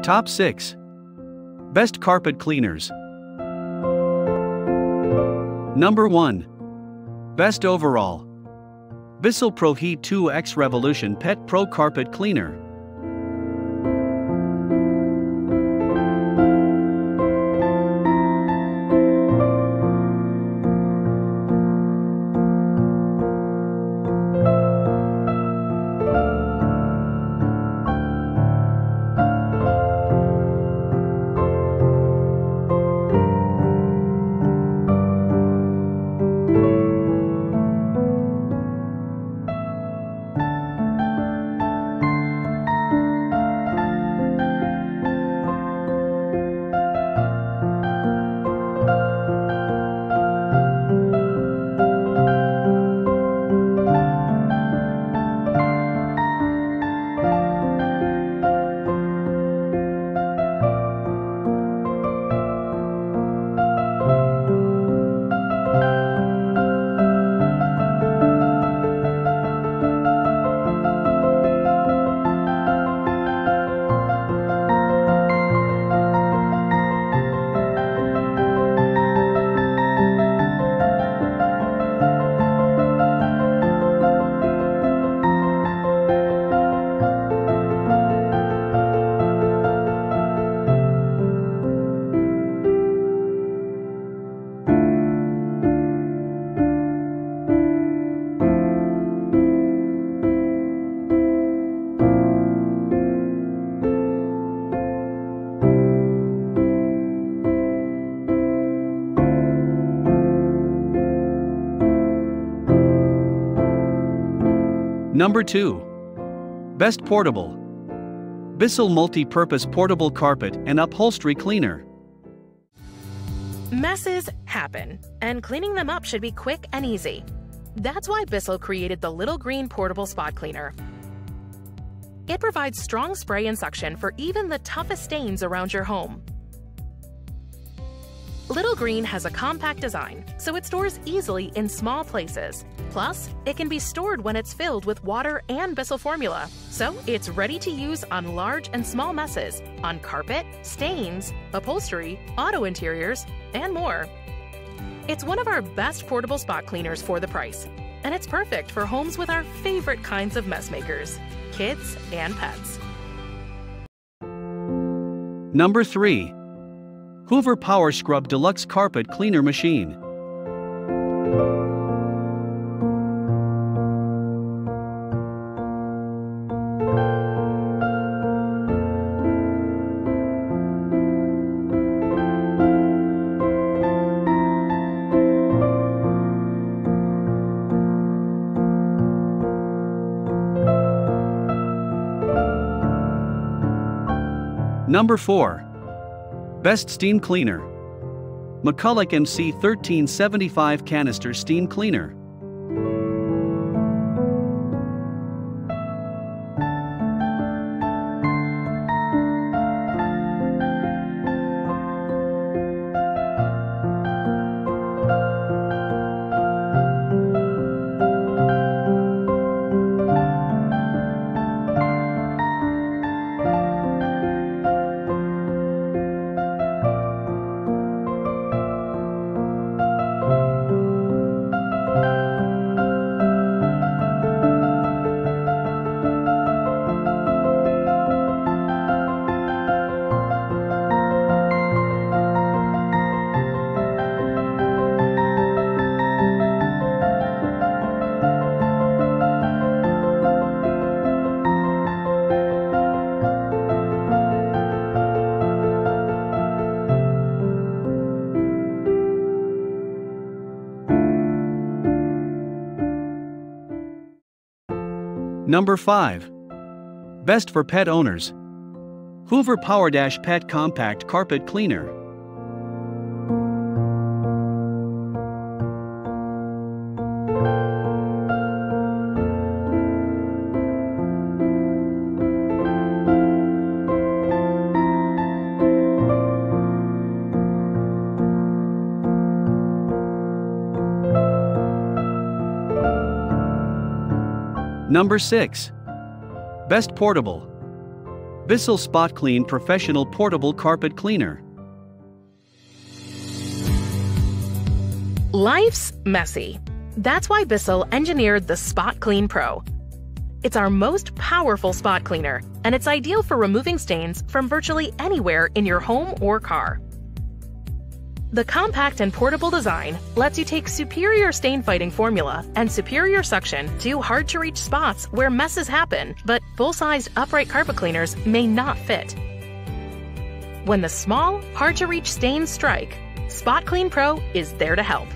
Top 6. Best carpet cleaners. Number 1. Best overall. Bissell ProHeat 2X Revolution Pet Pro Carpet Cleaner. Number 2. Best portable. Bissell Multi-Purpose Portable Carpet and Upholstery Cleaner. Messes happen, and cleaning them up should be quick and easy. That's why Bissell created the Little Green Portable Spot Cleaner. It provides strong spray and suction for even the toughest stains around your home. Little Green has a compact design, so it stores easily in small places. Plus, it can be stored when it's filled with water and Bissell formula, so it's ready to use on large and small messes, on carpet, stains, upholstery, auto interiors, and more. It's one of our best portable spot cleaners for the price, and it's perfect for homes with our favorite kinds of mess makers, kids and pets. Number 3. Hoover Power Scrub Deluxe Carpet Cleaner Machine. Number 4. Best Steam Cleaner. McCulloch MC 1375 Canister Steam Cleaner. Number 5. Best for pet owners. Hoover PowerDash Pet Compact Carpet Cleaner. Number 6. Best portable. Bissell Spot Clean Professional Portable Carpet Cleaner. Life's messy. That's why Bissell engineered the Spot Clean Pro. It's our most powerful spot cleaner, and it's ideal for removing stains from virtually anywhere in your home or car. The compact and portable design lets you take superior stain-fighting formula and superior suction to hard-to-reach spots where messes happen, but full-sized upright carpet cleaners may not fit. When the small, hard-to-reach stains strike, Spot Clean Pro is there to help.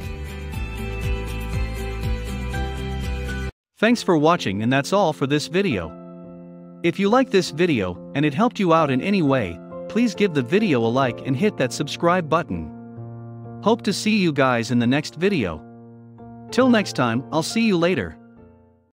Thanks for watching, and that's all for this video. If you like this video and it helped you out in any way, please give the video a like and hit that subscribe button. Hope to see you guys in the next video. Till next time, I'll see you later.